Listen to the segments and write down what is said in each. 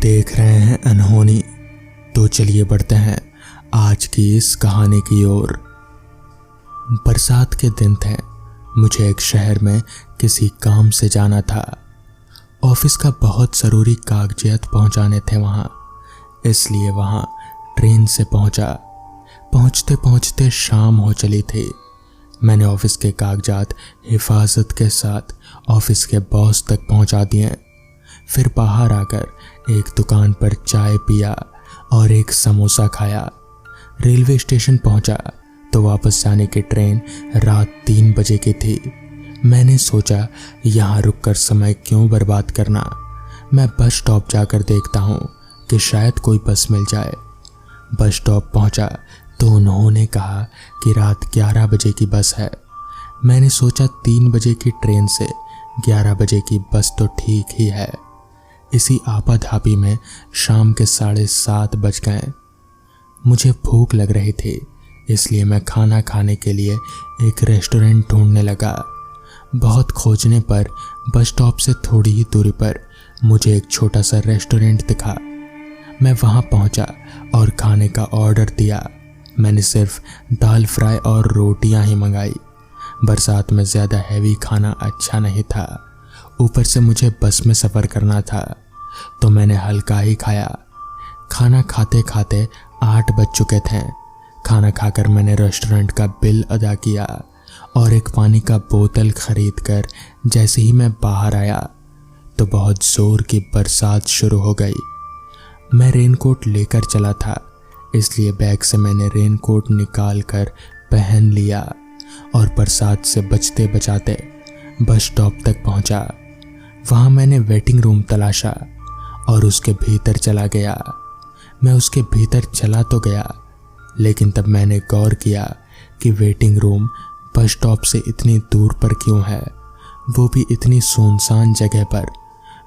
देख रहे हैं अनहोनी। तो चलिए बढ़ते हैं आज की इस कहानी की ओर। बरसात के दिन थे। मुझे एक शहर में किसी काम से जाना था। ऑफिस का बहुत ज़रूरी कागजात पहुंचाने थे वहां, इसलिए वहां ट्रेन से पहुंचा। पहुंचते पहुंचते शाम हो चली थी। मैंने ऑफिस के कागजात हिफाजत के साथ ऑफिस के बॉस तक पहुंचा दिए। फिर बाहर आकर एक दुकान पर चाय पिया और एक समोसा खाया। रेलवे स्टेशन पहुंचा तो वापस जाने की ट्रेन रात 3 बजे की थी। मैंने सोचा यहाँ रुककर समय क्यों बर्बाद करना, मैं बस स्टॉप जाकर देखता हूँ कि शायद कोई बस मिल जाए। बस स्टॉप पहुंचा तो उन्होंने कहा कि रात 11 बजे की बस है। मैंने सोचा 3 बजे की ट्रेन से 11 बजे की बस तो ठीक ही है। इसी आपाधापी में शाम के 7:30 बज गए। मुझे भूख लग रही थी, इसलिए मैं खाना खाने के लिए एक रेस्टोरेंट ढूंढने लगा। बहुत खोजने पर बस स्टॉप से थोड़ी ही दूरी पर मुझे एक छोटा सा रेस्टोरेंट दिखा। मैं वहां पहुंचा और खाने का ऑर्डर दिया। मैंने सिर्फ दाल फ्राई और रोटियां ही मंगाई। बरसात में ज़्यादा हैवी खाना अच्छा नहीं था। ऊपर से मुझे बस में सफ़र करना था, तो मैंने हल्का ही खाया। खाना खाते खाते 8 बज चुके थे। खाना खाकर मैंने रेस्टोरेंट का बिल अदा किया और एक पानी का बोतल खरीद कर जैसे ही मैं बाहर आया तो बहुत ज़ोर की बरसात शुरू हो गई। मैं रेनकोट लेकर चला था, इसलिए बैग से मैंने रेनकोट निकाल कर पहन लिया और बरसात से बचते बचाते बस स्टॉप तक पहुंचा। वहां मैंने वेटिंग रूम तलाशा और उसके भीतर चला गया। मैं उसके भीतर चला तो गया, लेकिन तब मैंने गौर किया कि वेटिंग रूम बस स्टॉप से इतनी दूर पर क्यों है, वो भी इतनी सुनसान जगह पर।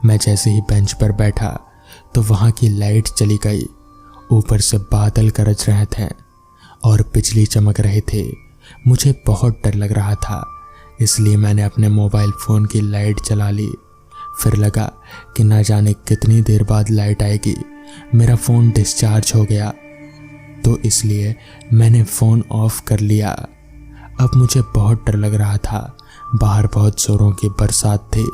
मैं जैसे ही बेंच पर बैठा तो वहां की लाइट चली गई। ऊपर से बादल गरज रहे थे और बिजली चमक रहे थे। मुझे बहुत डर लग रहा था, इसलिए मैंने अपने मोबाइल फ़ोन की लाइट जला ली। फिर लगा कि ना जाने कितनी देर बाद लाइट आएगी। मेरा फ़ोन डिस्चार्ज हो गया, तो इसलिए मैंने फ़ोन ऑफ कर लिया। अब मुझे बहुत डर लग रहा था। बाहर बहुत ज़ोरों की बरसात थी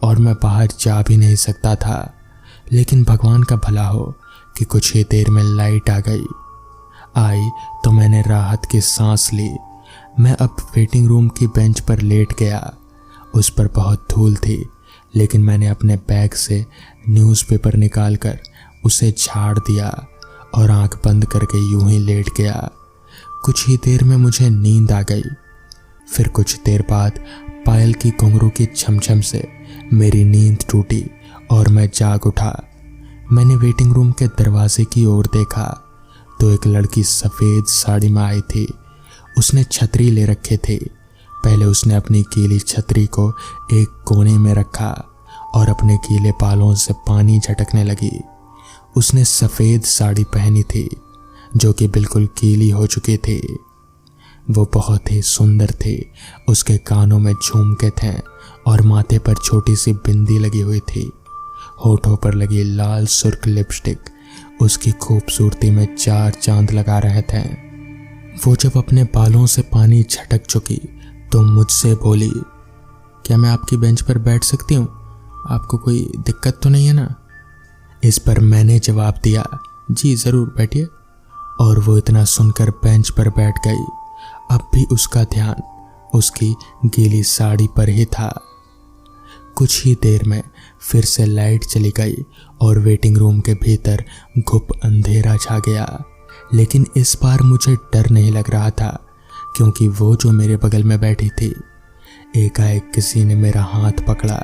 और मैं बाहर जा भी नहीं सकता था। लेकिन भगवान का भला हो कि कुछ ही देर में लाइट आई तो मैंने राहत की सांस ली। मैं अब वेटिंग रूम की बेंच पर लेट गया। उस पर बहुत धूल थी, लेकिन मैंने अपने बैग से न्यूज़पेपर निकालकर उसे झाड़ दिया और आंख बंद करके यूं ही लेट गया। कुछ ही देर में मुझे नींद आ गई। फिर कुछ देर बाद पायल की घुंघरू की छमछम से मेरी नींद टूटी और मैं जाग उठा। मैंने वेटिंग रूम के दरवाजे की ओर देखा तो एक लड़की सफ़ेद साड़ी में आई थी। उसने छतरी ले रखे थे। पहले उसने अपनी गीली छतरी को एक कोने में रखा और अपने गीले बालों से पानी झटकने लगी। उसने सफ़ेद साड़ी पहनी थी जो कि बिल्कुल गीली हो चुकी थी। वो बहुत ही सुंदर थी। उसके कानों में झुमके थे और माथे पर छोटी सी बिंदी लगी हुई थी। होठों पर लगी लाल सुर्ख लिपस्टिक उसकी खूबसूरती में 4 चांद लगा रहे थे। वो जब अपने बालों से पानी झटक चुकी तो मुझसे बोली, क्या मैं आपकी बेंच पर बैठ सकती हूँ? आपको कोई दिक्कत तो नहीं है ना? इस पर मैंने जवाब दिया, जी ज़रूर बैठिए। और वो इतना सुनकर बेंच पर बैठ गई। अब भी उसका ध्यान उसकी गीली साड़ी पर ही था। कुछ ही देर में फिर से लाइट चली गई और वेटिंग रूम के भीतर घुप अंधेरा छा गया। लेकिन इस बार मुझे डर नहीं लग रहा था, क्योंकि वो जो मेरे बगल में बैठी थी, एकाएक किसी ने मेरा हाथ पकड़ा।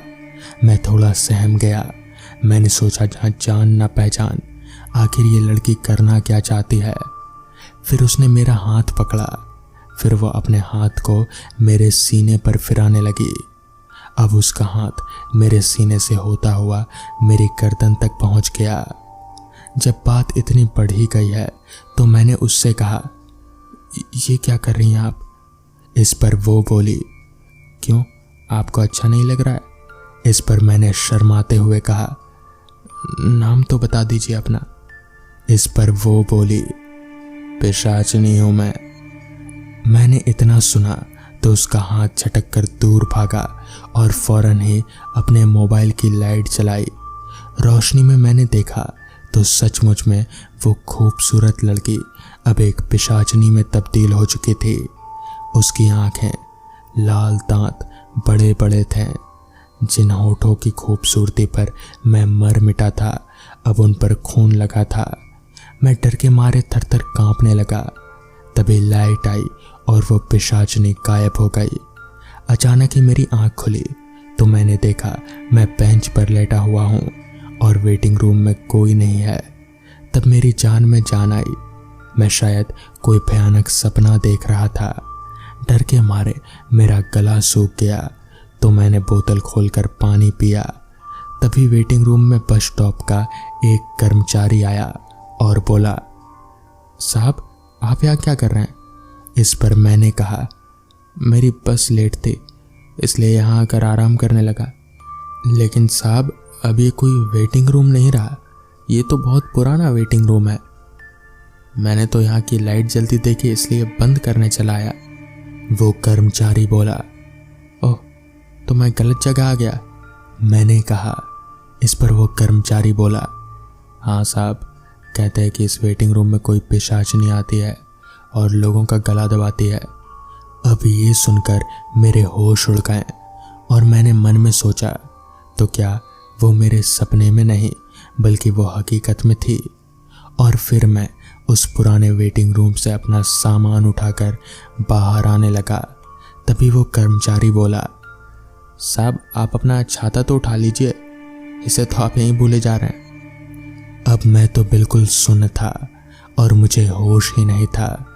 मैं थोड़ा सहम गया। मैंने सोचा जहाँ जान ना पहचान, आखिर ये लड़की करना क्या चाहती है। फिर उसने मेरा हाथ पकड़ा। फिर वो अपने हाथ को मेरे सीने पर फिराने लगी। अब उसका हाथ मेरे सीने से होता हुआ मेरी गर्दन तक पहुंच गया। जब बात इतनी बढ़ ही गई है तो मैंने उससे कहा, ये क्या कर रही हैं आप? इस पर वो बोली, क्यों, आपको अच्छा नहीं लग रहा है? इस पर मैंने शर्माते हुए कहा, नाम तो बता दीजिए अपना। इस पर वो बोली, पिशाचनी हूं मैं। मैंने इतना सुना तो उसका हाथ झटक कर दूर भागा और फौरन ही अपने मोबाइल की लाइट जलाई। रोशनी में मैंने देखा तो सचमुच में वो खूबसूरत लड़की अब एक पिशाचनी में तब्दील हो चुकी थी। उसकी आंखें, लाल दांत बड़े बड़े थे। जिन होठों की खूबसूरती पर मैं मर मिटा था, अब उन पर खून लगा था। मैं डर के मारे थर थर कांपने लगा। तभी लाइट आई और वो पिशाचनी गायब हो गई। अचानक ही मेरी आंख खुली तो मैंने देखा मैं बेंच पर लेटा हुआ हूँ और वेटिंग रूम में कोई नहीं है। तब मेरी जान में जान आई। मैं शायद कोई भयानक सपना देख रहा था। डर के मारे मेरा गला सूख गया तो मैंने बोतल खोलकर पानी पिया। तभी वेटिंग रूम में बस स्टॉप का एक कर्मचारी आया और बोला, साहब आप यहाँ क्या कर रहे हैं? इस पर मैंने कहा, मेरी बस लेट थी इसलिए यहाँ आकर आराम करने लगा। लेकिन साहब अब ये कोई वेटिंग रूम नहीं रहा, ये तो बहुत पुराना वेटिंग रूम है। मैंने तो यहाँ की लाइट जलती देखी इसलिए बंद करने चला आया। वो कर्मचारी बोला, ओह तो मैं गलत जगह आ गया। मैंने कहा। इस पर वो कर्मचारी बोला, हाँ साहब, कहते हैं कि इस वेटिंग रूम में कोई पिशाचनी आती है और लोगों का गला दबाती है। अब ये सुनकर मेरे होश उड़ गए और मैंने मन में सोचा, तो क्या वो मेरे सपने में नहीं बल्कि वो हकीकत में थी। और फिर मैं उस पुराने वेटिंग रूम से अपना सामान उठाकर बाहर आने लगा। तभी वो कर्मचारी बोला, साहब आप अपना छाता तो उठा लीजिए, इसे तो आप यहीं भूले जा रहे हैं। अब मैं तो बिल्कुल सुन्न था और मुझे होश ही नहीं था।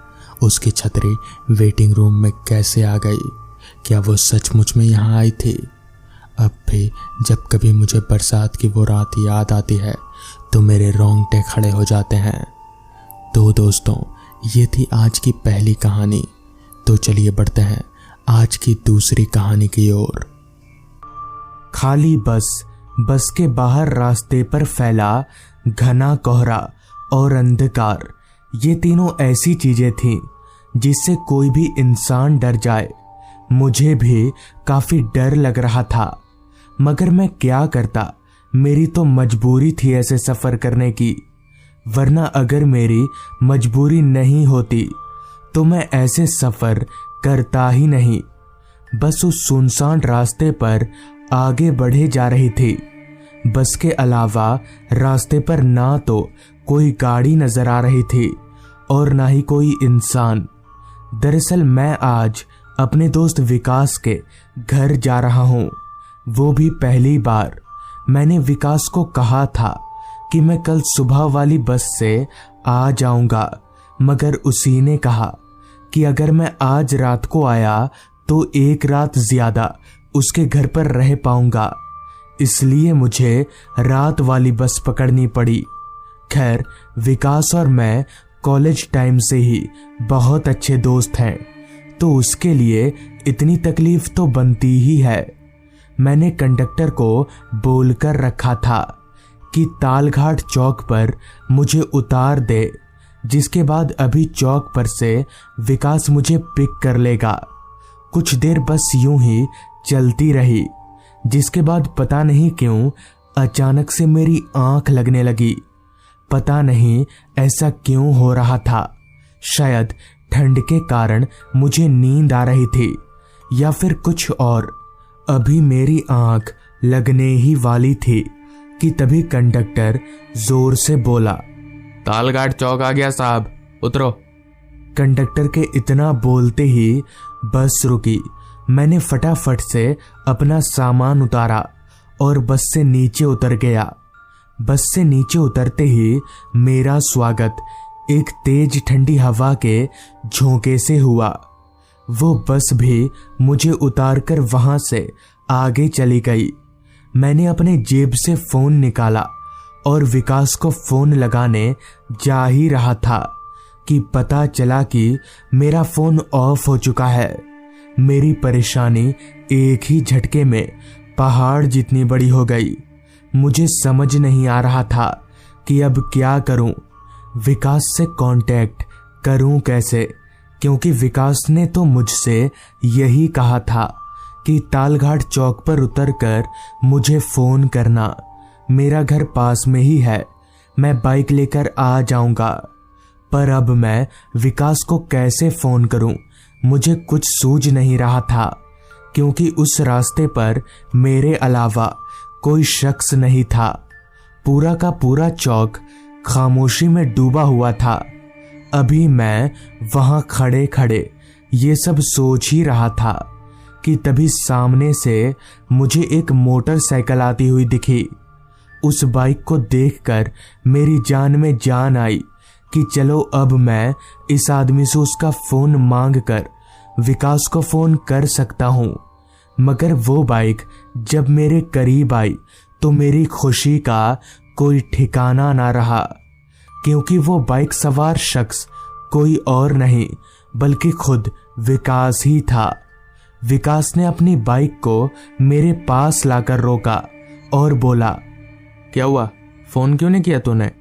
उसकी छतरी वेटिंग रूम में कैसे आ गई? क्या वो सचमुच में यहाँ आई थी? अब भी जब कभी मुझे बरसात की वो रात याद आती है तो मेरे रोंगटे खड़े हो जाते हैं। तो दोस्तों, ये थी आज की पहली कहानी। तो चलिए बढ़ते हैं आज की दूसरी कहानी की ओर। खाली बस के बाहर रास्ते पर फैला घना कोहरा और अंधकार, ये तीनों ऐसी चीजें थीं जिससे कोई भी इंसान डर जाए। मुझे भी काफी डर लग रहा था, मगर मैं क्या करता, मेरी तो मजबूरी थी ऐसे सफर करने की। वरना अगर मेरी मजबूरी नहीं होती तो मैं ऐसे सफर करता ही नहीं। बस उस सुनसान रास्ते पर आगे बढ़े जा रही थी। बस के अलावा रास्ते पर ना तो कोई गाड़ी नजर आ रही थी और ना ही कोई इंसान। दरअसल मैं आज अपने दोस्त विकास के घर जा रहा हूँ, वो भी पहली बार। मैंने विकास को कहा था कि मैं कल सुबह वाली बस से आ जाऊंगा, मगर उसी ने कहा कि अगर मैं आज रात को आया तो एक रात ज्यादा उसके घर पर रह पाऊंगा, इसलिए मुझे रात वाली बस पकड़नी पड़ी। खैर, विकास और मैं कॉलेज टाइम से ही बहुत अच्छे दोस्त हैं, तो उसके लिए इतनी तकलीफ तो बनती ही है। मैंने कंडक्टर को बोलकर रखा था कि तालघाट चौक पर मुझे उतार दे, जिसके बाद अभी चौक पर से विकास मुझे पिक कर लेगा। कुछ देर बस यूं ही चलती रही, जिसके बाद पता नहीं क्यों अचानक से मेरी आंख लगने लगी। पता नहीं ऐसा क्यों हो रहा था, शायद ठंड के कारण मुझे नींद आ रही थी या फिर कुछ और। अभी मेरी आंख लगने ही वाली थी कि तभी कंडक्टर जोर से बोला, तालघाट चौक आ गया साहब, उतरो। कंडक्टर के इतना बोलते ही बस रुकी। मैंने फटाफट से अपना सामान उतारा और बस से नीचे उतर गया। बस से नीचे उतरते ही मेरा स्वागत एक तेज ठंडी हवा के झोंके से हुआ। वो बस भी मुझे उतारकर वहां से आगे चली गई। मैंने अपने जेब से फोन निकाला और विकास को फोन लगाने जा ही रहा था कि पता चला कि मेरा फोन ऑफ हो चुका है। मेरी परेशानी एक ही झटके में पहाड़ जितनी बड़ी हो गई। मुझे समझ नहीं आ रहा था कि अब क्या करूं, विकास से कांटेक्ट करूं कैसे, क्योंकि विकास ने तो मुझसे यही कहा था कि तालघाट चौक पर उतरकर मुझे फोन करना। मेरा घर पास में ही है, मैं बाइक लेकर आ जाऊंगा। पर अब मैं विकास को कैसे फोन करूं, मुझे कुछ सूझ नहीं रहा था, क्योंकि उस रास्ते पर मेरे अलावा कोई शख्स नहीं था। पूरा का पूरा चौक खामोशी में डूबा हुआ था। अभी मैं वहां खड़े खड़े ये सब सोच ही रहा था कि तभी सामने से मुझे एक मोटरसाइकिल आती हुई दिखी। उस बाइक को देखकर मेरी जान में जान आई कि चलो अब मैं इस आदमी से उसका फोन मांग कर विकास को फोन कर सकता हूं। मगर वो बाइक जब मेरे करीब आई तो मेरी खुशी का कोई ठिकाना ना रहा, क्योंकि वो बाइक सवार शख्स कोई और नहीं बल्कि खुद विकास ही था। विकास ने अपनी बाइक को मेरे पास लाकर रोका और बोला, क्या हुआ, फोन क्यों नहीं किया तूने?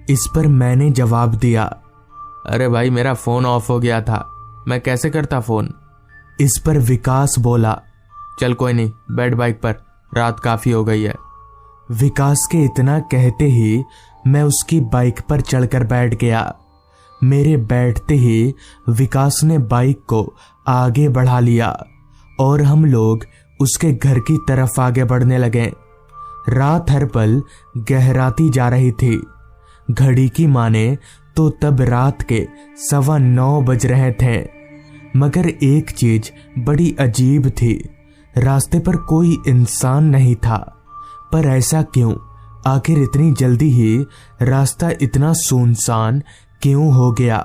इस पर मैंने जवाब दिया, अरे भाई मेरा फोन ऑफ हो गया था, मैं कैसे करता फोन। इस पर विकास बोला, चल कोई नहीं, बैठ बाइक पर, रात काफी हो गई है। विकास के इतना कहते ही मैं उसकी बाइक पर चढ़कर बैठ गया। मेरे बैठते ही विकास ने बाइक को आगे बढ़ा लिया और हम लोग उसके घर की तरफ आगे बढ़ने लगे। रात हर पल गहराती जा रही थी। घड़ी की माने तो तब रात के 9:15 बज रहे थे। मगर एक चीज बड़ी अजीब थी, रास्ते पर कोई इंसान नहीं था। पर ऐसा क्यों? आखिर इतनी जल्दी ही रास्ता इतना सुनसान क्यों हो गया?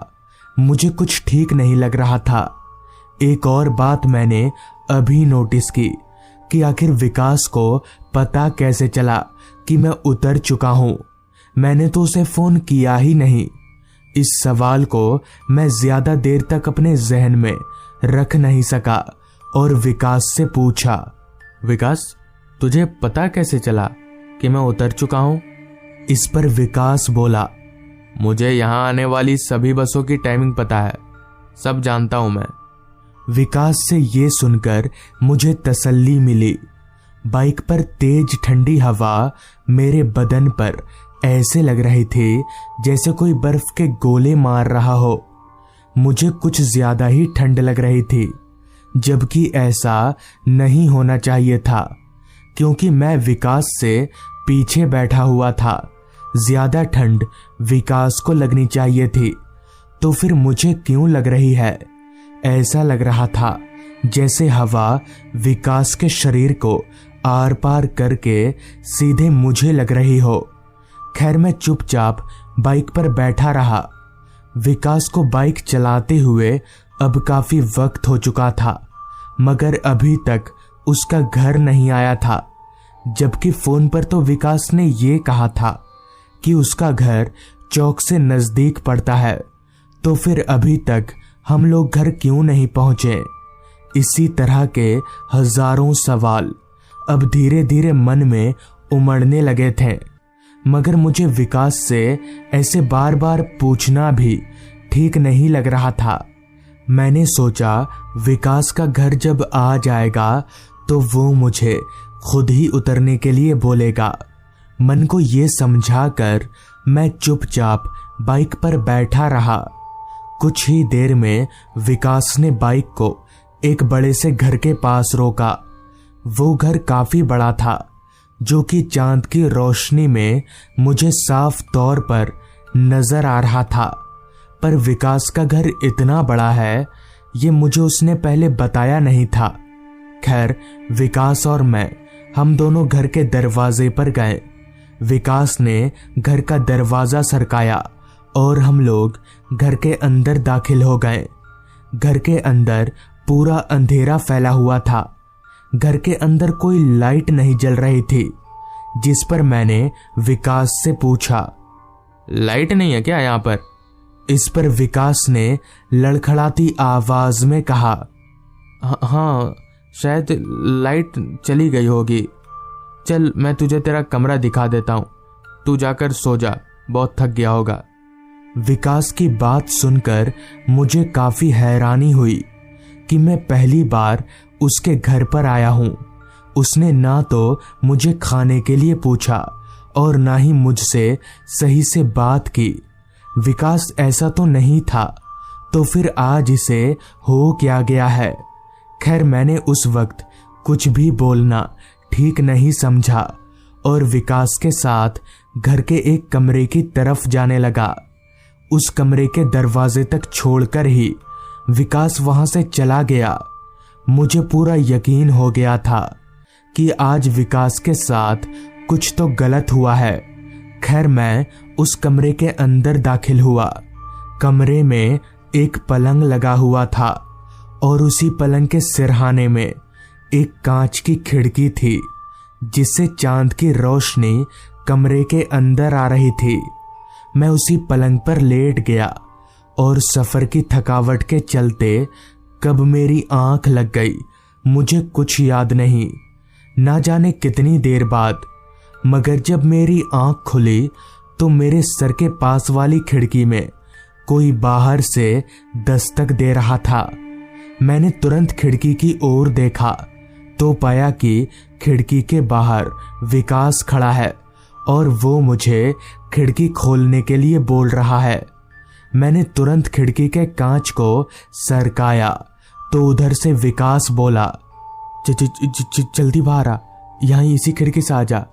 मुझे कुछ ठीक नहीं लग रहा था। एक और बात मैंने अभी नोटिस की कि आखिर विकास को पता कैसे चला कि मैं उतर चुका हूं। मैंने तो उसे फोन किया ही नहीं। इस सवाल को मैं ज्यादा देर तक अपने जहन में रख नहीं सका और विकास से पूछा, विकास तुझे पता कैसे चला कि मैं उतर चुका हूं? इस पर विकास बोला, मुझे यहां आने वाली सभी बसों की टाइमिंग पता है, सब जानता हूं मैं। विकास से ये सुनकर मुझे तसल्ली मिली। बाइक पर तेज ठंडी हवा मेरे बदन पर ऐसे लग रही थी जैसे कोई बर्फ के गोले मार रहा हो। मुझे कुछ ज्यादा ही ठंड लग रही थी, जबकि ऐसा नहीं होना चाहिए था, क्योंकि मैं विकास से पीछे बैठा हुआ था। ज्यादा ठंड विकास को लगनी चाहिए थी, तो फिर मुझे क्यों लग रही है? ऐसा लग रहा था जैसे हवा विकास के शरीर को आर पार करके सीधे मुझे लग रही हो। खैर मैं चुपचाप बाइक पर बैठा रहा। विकास को बाइक चलाते हुए अब काफी वक्त हो चुका था, मगर अभी तक उसका घर नहीं आया था, जबकि फोन पर तो विकास ने ये कहा था कि उसका घर चौक से नजदीक पड़ता है। तो फिर अभी तक हम लोग घर क्यों नहीं पहुंचे? इसी तरह के हजारों सवाल अब धीरे धीरे मन में उमड़ने लगे थे, मगर मुझे विकास से ऐसे बार बार पूछना भी ठीक नहीं लग रहा था। मैंने सोचा विकास का घर जब आ जाएगा तो वो मुझे खुद ही उतरने के लिए बोलेगा। मन को ये समझाकर मैं चुपचाप बाइक पर बैठा रहा। कुछ ही देर में विकास ने बाइक को एक बड़े से घर के पास रोका। वो घर काफी बड़ा था, जो कि चांद की रोशनी में मुझे साफ तौर पर नजर आ रहा था। पर विकास का घर इतना बड़ा है ये मुझे उसने पहले बताया नहीं था। खैर विकास और मैं हम दोनों घर के दरवाजे पर गए। विकास ने घर का दरवाजा सरकाया और हम लोग घर के अंदर दाखिल हो गए। घर के अंदर पूरा अंधेरा फैला हुआ था। घर के अंदर कोई लाइट नहीं जल रही थी, जिस पर मैंने विकास से पूछा, लाइट नहीं है क्या यहाँ पर? इस पर विकास ने लड़खड़ाती आवाज में कहा, हाँ शायद लाइट चली गई होगी। चल मैं तुझे तेरा कमरा दिखा देता हूँ, तू जाकर सो जा, बहुत थक गया होगा। विकास की बात सुनकर मुझे काफी हैरानी हुई कि मैं पहली बार उसके घर पर आया हूँ। उसने ना तो मुझे खाने के लिए पूछा और ना ही मुझसे सही से बात की। विकास ऐसा तो नहीं था, तो फिर आज इसे हो क्या गया है? खैर, मैंने उस वक्त कुछ भी बोलना ठीक नहीं समझा और विकास के साथ घर के एक कमरे की तरफ जाने लगा। उस कमरे के दरवाजे तक छोड़कर ही विकास वहां से चला गया। मुझे पूरा यकीन हो गया था कि आज विकास के साथ कुछ तो गलत हुआ है। खैर, मैं उस कमरे के अंदर दाखिल हुआ। कमरे में एक पलंग लगा हुआ था और उसी पलंग के सिरहाने में एक कांच की खिड़की थी, जिससे चांद की रोशनी कमरे के अंदर आ रही थी। मैं उसी पलंग पर लेट गया और सफर की थकावट के चलते कब मेरी आंख लग गई मुझे कुछ याद नहीं, ना जाने कितनी देर बाद। मगर जब मेरी आंख खुली तो मेरे सर के पास वाली खिड़की में कोई बाहर से दस्तक दे रहा था। मैंने तुरंत खिड़की की ओर देखा तो पाया कि खिड़की के बाहर विकास खड़ा है और वो मुझे खिड़की खोलने के लिए बोल रहा है। मैंने तुरंत खिड़की के कांच को सरकाया तो उधर से विकास बोला, जल्दी बाहर आ, यहाँ इसी खिड़की से आ जा।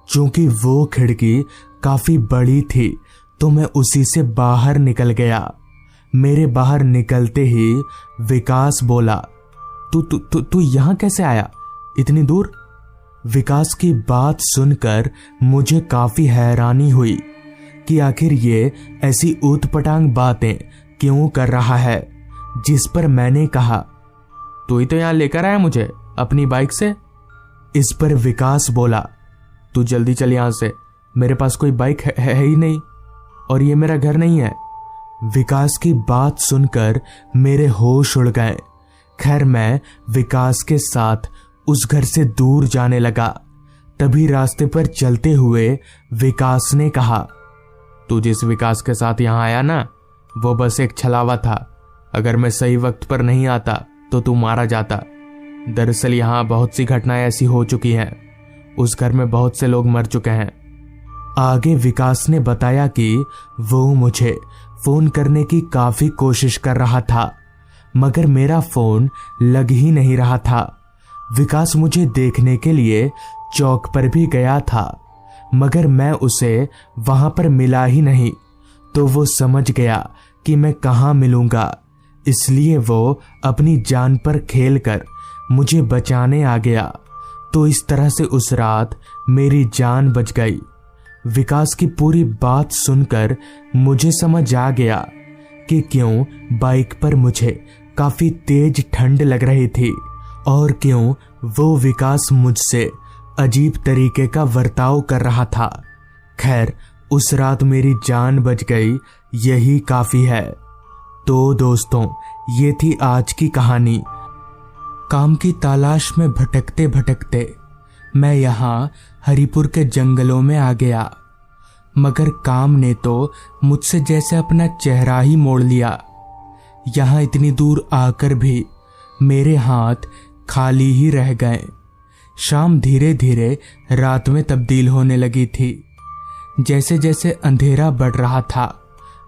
चूंकि वो खिड़की काफी बड़ी थी तो मैं उसी से बाहर निकल गया। मेरे बाहर निकलते ही विकास बोला, तू यहाँ कैसे आया इतनी दूर? विकास की बात सुनकर मुझे काफी हैरानी हुई कि आखिर ये ऐसी ऊटपटांग बातें क्यों कर रहा है। जिस पर मैंने कहा, तू ही तो यहाँ लेकर आया मुझे अपनी बाइक से। इस पर विकास बोला, तू जल्दी चल यहाँ से, मेरे पास कोई बाइक है ही नहीं और ये मेरा घर नहीं है। विकास की बात सुनकर मेरे होश उड़ गए। खैर, मैं विकास के साथ उस घर से दूर जाने लगा। तभी रास्ते पर चलते हुए विकास ने कहा, तू जिस विकास के साथ यहाँ आया ना, वो बस एक छलावा था। अगर मैं सही वक्त पर नहीं आता तो तू मारा जाता। दरअसल यहाँ बहुत सी घटनाएं ऐसी हो चुकी हैं, उस घर में बहुत से लोग मर चुके हैं। आगे विकास ने बताया कि वो मुझे फोन करने की काफी कोशिश कर रहा था, मगर मेरा फोन लग ही नहीं रहा था। विकास मुझे देखने के लिए चौक पर भी गया था, मगर मैं उसे वहां पर मिला ही नहीं। तो वो समझ गया कि मैं कहाँ मिलूंगा, इसलिए वो अपनी जान पर खेलकर मुझे बचाने आ गया। तो इस तरह से उस रात मेरी जान बच गई। विकास की पूरी बात सुनकर मुझे समझ आ गया कि क्यों बाइक पर मुझे काफी तेज ठंड लग रही थी और क्यों वो विकास मुझसे अजीब तरीके का बर्ताव कर रहा था। खैर, उस रात मेरी जान बच गई, यही काफी है। तो दोस्तों, ये थी आज की कहानी। काम की तलाश में भटकते भटकते मैं यहाँ हरिपुर के जंगलों में आ गया, मगर काम ने तो मुझसे जैसे अपना चेहरा ही मोड़ लिया। यहाँ इतनी दूर आकर भी मेरे हाथ खाली ही रह गए। शाम धीरे धीरे रात में तब्दील होने लगी थी। जैसे जैसे अंधेरा बढ़ रहा था,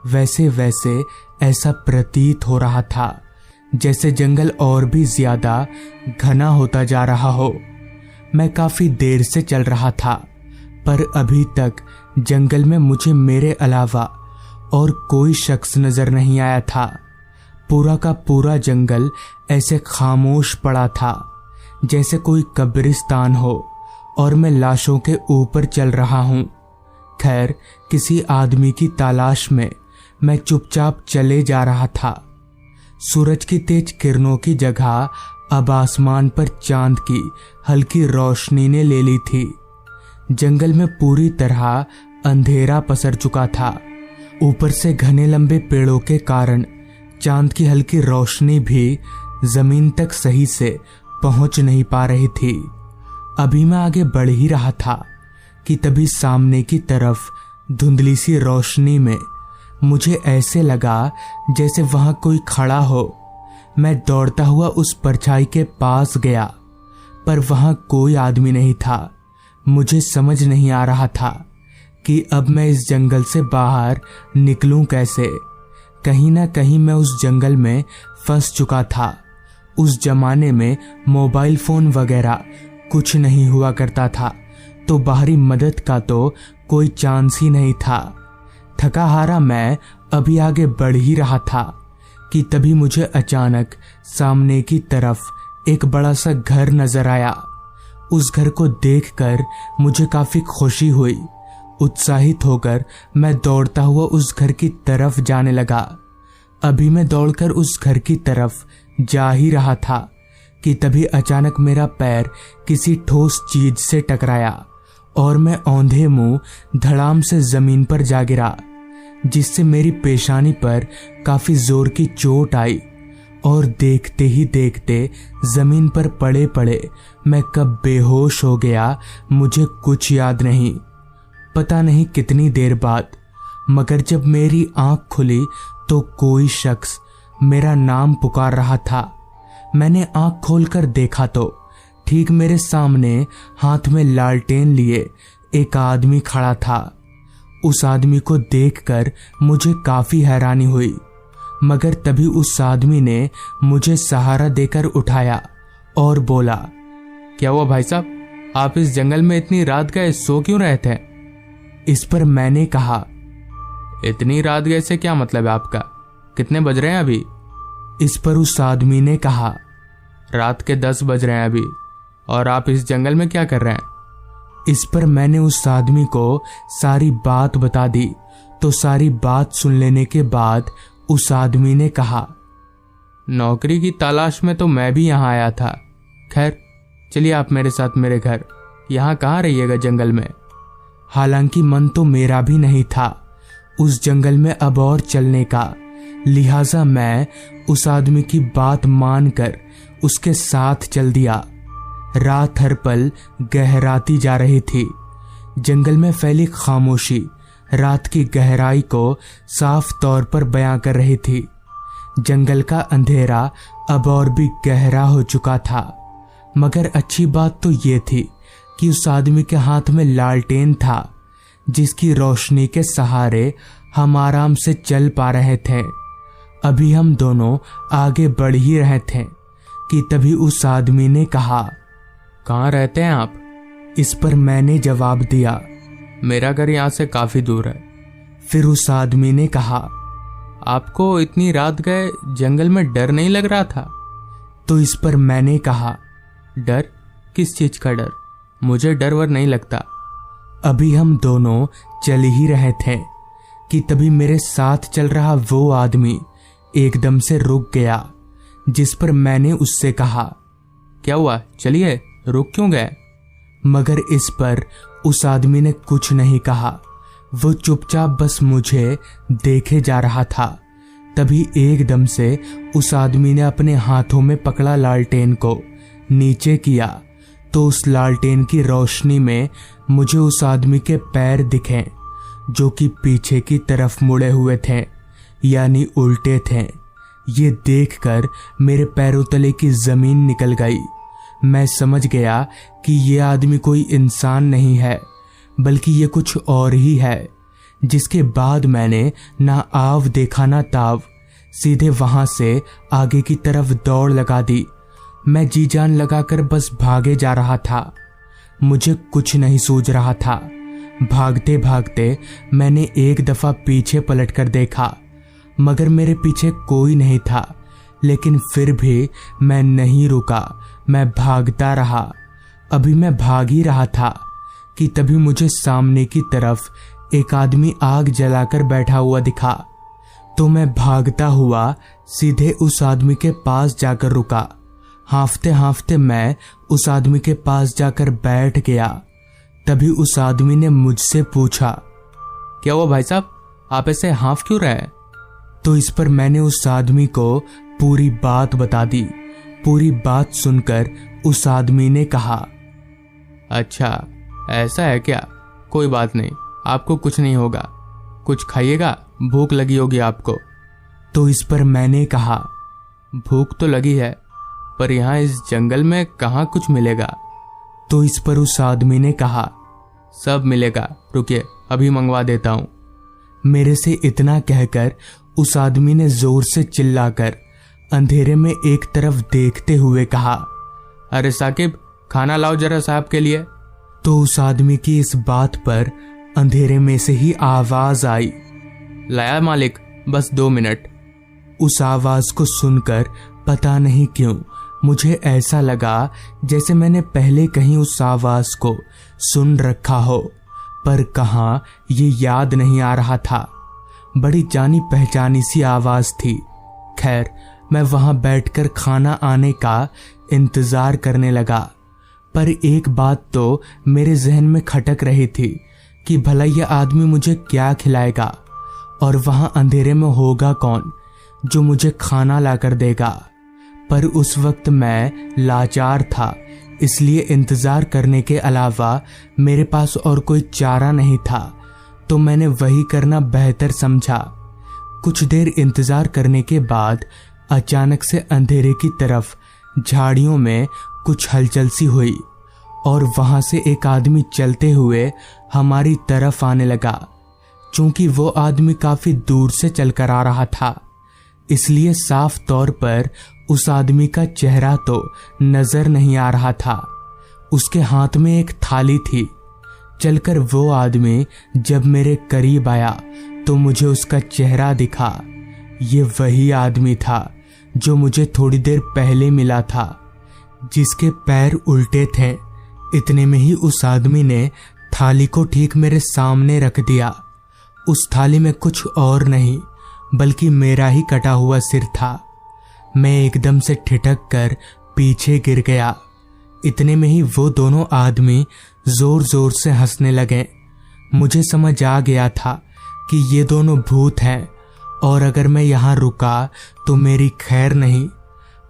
वैसे वैसे ऐसा प्रतीत हो रहा था जैसे जंगल और भी ज्यादा घना होता जा रहा हो। मैं काफी देर से चल रहा था, पर अभी तक जंगल में मुझे मेरे अलावा और कोई शख्स नजर नहीं आया था। पूरा का पूरा जंगल ऐसे खामोश पड़ा था जैसे कोई कब्रिस्तान हो और मैं लाशों के ऊपर चल रहा हूँ। खैर, किसी आदमी की तलाश में मैं चुपचाप चले जा रहा था। सूरज की तेज किरणों की जगह अब आसमान पर चांद की हल्की रोशनी ने ले ली थी। जंगल में पूरी तरह अंधेरा पसर चुका था। ऊपर से घने लंबे पेड़ों के कारण चांद की हल्की रोशनी भी जमीन तक सही से पहुंच नहीं पा रही थी। अभी मैं आगे बढ़ ही रहा था कि तभी सामने की तरफ धुंधली सी रोशनी में मुझे ऐसे लगा जैसे वहां कोई खड़ा हो। मैं दौड़ता हुआ उस परछाई के पास गया, पर वहां कोई आदमी नहीं था। मुझे समझ नहीं आ रहा था कि अब मैं इस जंगल से बाहर निकलूं कैसे। कहीं ना कहीं मैं उस जंगल में फंस चुका था। उस जमाने में मोबाइल फोन वगैरह कुछ नहीं हुआ करता था, तो बाहरी मदद का तो कोई चांस ही नहीं था। थका हारा मैं अभी आगे बढ़ ही रहा था कि तभी मुझे अचानक सामने की तरफ एक बड़ा सा घर नजर आया। उस घर को देखकर मुझे काफी खुशी हुई। उत्साहित होकर मैं दौड़ता हुआ उस घर की तरफ जाने लगा। अभी मैं दौड़कर उस घर की तरफ जा ही रहा था कि तभी अचानक मेरा पैर किसी ठोस चीज से टकराया और मैं औंधे मुंह धड़ाम से जमीन पर जा गिरा, जिससे मेरी पेशानी पर काफी जोर की चोट आई। और देखते ही देखते जमीन पर पड़े पड़े मैं कब बेहोश हो गया मुझे कुछ याद नहीं। पता नहीं कितनी देर बाद, मगर जब मेरी आंख खुली तो कोई शख्स मेरा नाम पुकार रहा था। मैंने आंख खोलकर देखा तो ठीक मेरे सामने हाथ में लालटेन लिए एक आदमी खड़ा था। उस आदमी को देखकर मुझे काफी हैरानी हुई, मगर तभी उस आदमी ने मुझे सहारा देकर उठाया और बोला, क्या हुआ भाई साहब, आप इस जंगल में इतनी रात गए सो क्यों रहे थे? इस पर मैंने कहा, इतनी रात गए से क्या मतलब है आपका? कितने बज रहे हैं अभी? इस पर उस आदमी ने कहा, रात के 10 बज रहे हैं अभी, और आप इस जंगल में क्या कर रहे हैं? इस पर मैंने उस आदमी को सारी बात बता दी। तो सारी बात सुन लेने के बाद उस आदमी ने कहा, नौकरी की तलाश में तो मैं भी यहाँ आया था। खैर चलिए आप मेरे साथ मेरे घर। यहाँ कहाँ रहिएगा जंगल में? हालांकि मन तो मेरा भी नहीं था उस जंगल में अब और चलने का, लिहाजा मैं उस आदमी की बात मानकर उसके साथ चल दिया। रात हर पल गहराती जा रही थी। जंगल में फैली खामोशी रात की गहराई को साफ तौर पर बयां कर रही थी। जंगल का अंधेरा अब और भी गहरा हो चुका था, मगर अच्छी बात तो ये थी कि उस आदमी के हाथ में लालटेन था, जिसकी रोशनी के सहारे हम आराम से चल पा रहे थे। अभी हम दोनों आगे बढ़ ही रहे थे कि तभी उस आदमी ने कहा, कहाँ रहते हैं आप? इस पर मैंने जवाब दिया, मेरा घर यहाँ से काफी दूर है। फिर उस आदमी ने कहा, आपको इतनी रात गए जंगल में डर नहीं लग रहा था? तो इस पर मैंने कहा, डर? किस चीज का डर? मुझे डर वर नहीं लगता। अभी हम दोनों चल ही रहे थे कि तभी मेरे साथ चल रहा वो आदमी एकदम से रुक गया, जिस पर मैंने उससे कहा, क्या हुआ, चलिए, रुक क्यों गए? मगर इस पर उस आदमी ने कुछ नहीं कहा। वो चुपचाप बस मुझे देखे जा रहा था। तभी एकदम से उस आदमी ने अपने हाथों में पकड़ा लालटेन को नीचे किया, तो उस लालटेन की रोशनी में मुझे उस आदमी के पैर दिखे, जो कि पीछे की तरफ मुड़े हुए थे, यानी उल्टे थे। ये देखकर मेरे पैरों तले की जमीन निकल गई। मैं समझ गया कि ये आदमी कोई इंसान नहीं है, बल्कि ये कुछ और ही है। जिसके बाद मैंने ना आव देखा ना ताव, सीधे वहां से आगे की तरफ दौड़ लगा दी। मैं जी जान लगाकर बस भागे जा रहा था। मुझे कुछ नहीं सूझ रहा था। भागते भागते मैंने एक दफा पीछे पलटकर देखा, मगर मेरे पीछे कोई नहीं था। लेकिन फिर भी मैं नहीं रुका, मैं भागता रहा। अभी मैं भाग ही रहा था कि तभी मुझे सामने की तरफ एक आदमी आग जलाकर बैठा हुआ दिखा। तो मैं भागता हुआ सीधे उस आदमी के पास जाकर रुका। हांफते हांफते मैं उस आदमी के पास जाकर बैठ गया। तभी उस आदमी ने मुझसे पूछा, क्या हुआ भाई साहब, आप ऐसे हांफ क्यों रहे? तो इस पर मैंने उस आदमी को पूरी बात बता दी। पूरी बात सुनकर उस आदमी ने कहा, अच्छा ऐसा है क्या? कोई बात नहीं, आपको कुछ नहीं होगा। कुछ खाइएगा, भूख लगी होगी आपको। तो इस पर मैंने कहा, भूख तो लगी है, पर यहाँ इस जंगल में कहाँ कुछ मिलेगा। तो इस पर उस आदमी ने कहा, सब मिलेगा, रुकिए अभी मंगवा देता हूँ। मेरे से इतना कहकर उस आदमी ने जोर से चिल्लाकर अंधेरे में एक तरफ देखते हुए कहा, अरे साकिब, खाना लाओ जरा साहब के लिए। तो उस आदमी की इस बात पर अंधेरे में से ही आवाज आई, लाया मालिक, बस 2 मिनट। उस आवाज को सुनकर पता नहीं क्यों मुझे ऐसा लगा जैसे मैंने पहले कहीं उस आवाज को सुन रखा हो, पर कहाँ ये याद नहीं आ रहा था। बड़ी जानी पहचानी सी आवाज थी। खैर, मैं वहां बैठकर खाना आने का इंतजार करने लगा, पर एक बात तो मेरे जहन में खटक रही थी कि भला यह आदमी मुझे क्या खिलाएगा, और वहां अंधेरे में होगा कौन जो मुझे खाना लाकर देगा। पर उस वक्त मैं लाचार था, इसलिए इंतजार करने के अलावा मेरे पास और कोई चारा नहीं था, तो मैंने वही करना बेहतर समझा। कुछ देर इंतजार करने के बाद अचानक से अंधेरे की तरफ झाड़ियों में कुछ हलचल सी हुई और वहां से एक आदमी चलते हुए हमारी तरफ आने लगा। चूंकि वो आदमी काफी दूर से चलकर आ रहा था, इसलिए साफ तौर पर उस आदमी का चेहरा तो नजर नहीं आ रहा था। उसके हाथ में एक थाली थी। चलकर वो आदमी जब मेरे करीब आया तो मुझे उसका चेहरा दिखा। ये वही आदमी था जो मुझे थोड़ी देर पहले मिला था, जिसके पैर उल्टे थे। इतने में ही उस आदमी ने थाली को ठीक मेरे सामने रख दिया। उस थाली में कुछ और नहीं बल्कि मेरा ही कटा हुआ सिर था। मैं एकदम से ठिठक कर पीछे गिर गया। इतने में ही वो दोनों आदमी जोर जोर से हंसने लगे। मुझे समझ आ गया था कि ये दोनों भूत हैं और अगर मैं यहाँ रुका तो मेरी खैर नहीं।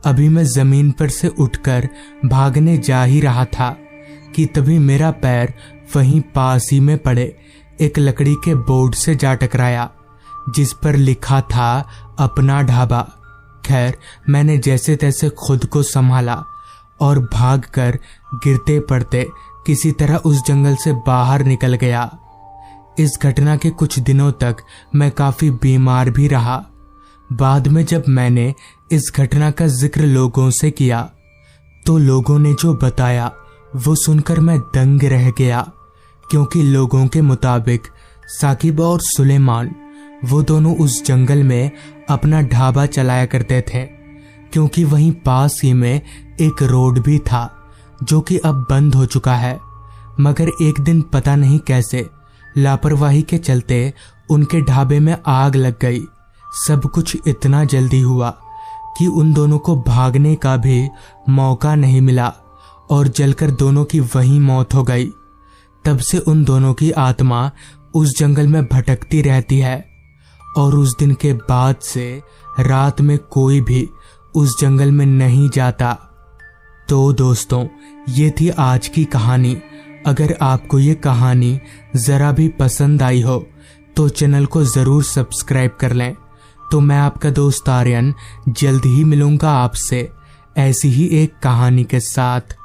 अभी मैं जमीन पर से उठकर भागने जा ही रहा था कि तभी मेरा पैर वहीं पास ही में पड़े एक लकड़ी के बोर्ड से जा टकराया, जिस पर लिखा था अपना ढाबा। खैर, मैंने जैसे तैसे खुद को संभाला और भागकर गिरते पड़ते किसी तरह उस जंगल से बाहर निकल गया। इस घटना के कुछ दिनों तक मैं काफी बीमार भी रहा। बाद में जब मैंने इस घटना का जिक्र लोगों से किया तो लोगों ने जो बताया वो सुनकर मैं दंग रह गया, क्योंकि लोगों के मुताबिक साकिब और सुलेमान वो दोनों उस जंगल में अपना ढाबा चलाया करते थे, क्योंकि वहीं पास ही में एक रोड भी था जो कि अब बंद हो चुका है। मगर एक दिन पता नहीं कैसे लापरवाही के चलते उनके ढाबे में आग लग गई। सब कुछ इतना जल्दी हुआ कि उन दोनों को भागने का भी मौका नहीं मिला और जलकर दोनों की वहीं मौत हो गई। तब से उन दोनों की आत्मा उस जंगल में भटकती रहती है और उस दिन के बाद से रात में कोई भी उस जंगल में नहीं जाता। तो दोस्तों, ये थी आज की कहानी। अगर आपको ये कहानी ज़रा भी पसंद आई हो तो चैनल को ज़रूर सब्सक्राइब कर लें। तो मैं आपका दोस्त आर्यन जल्द ही मिलूंगा आपसे ऐसी ही एक कहानी के साथ।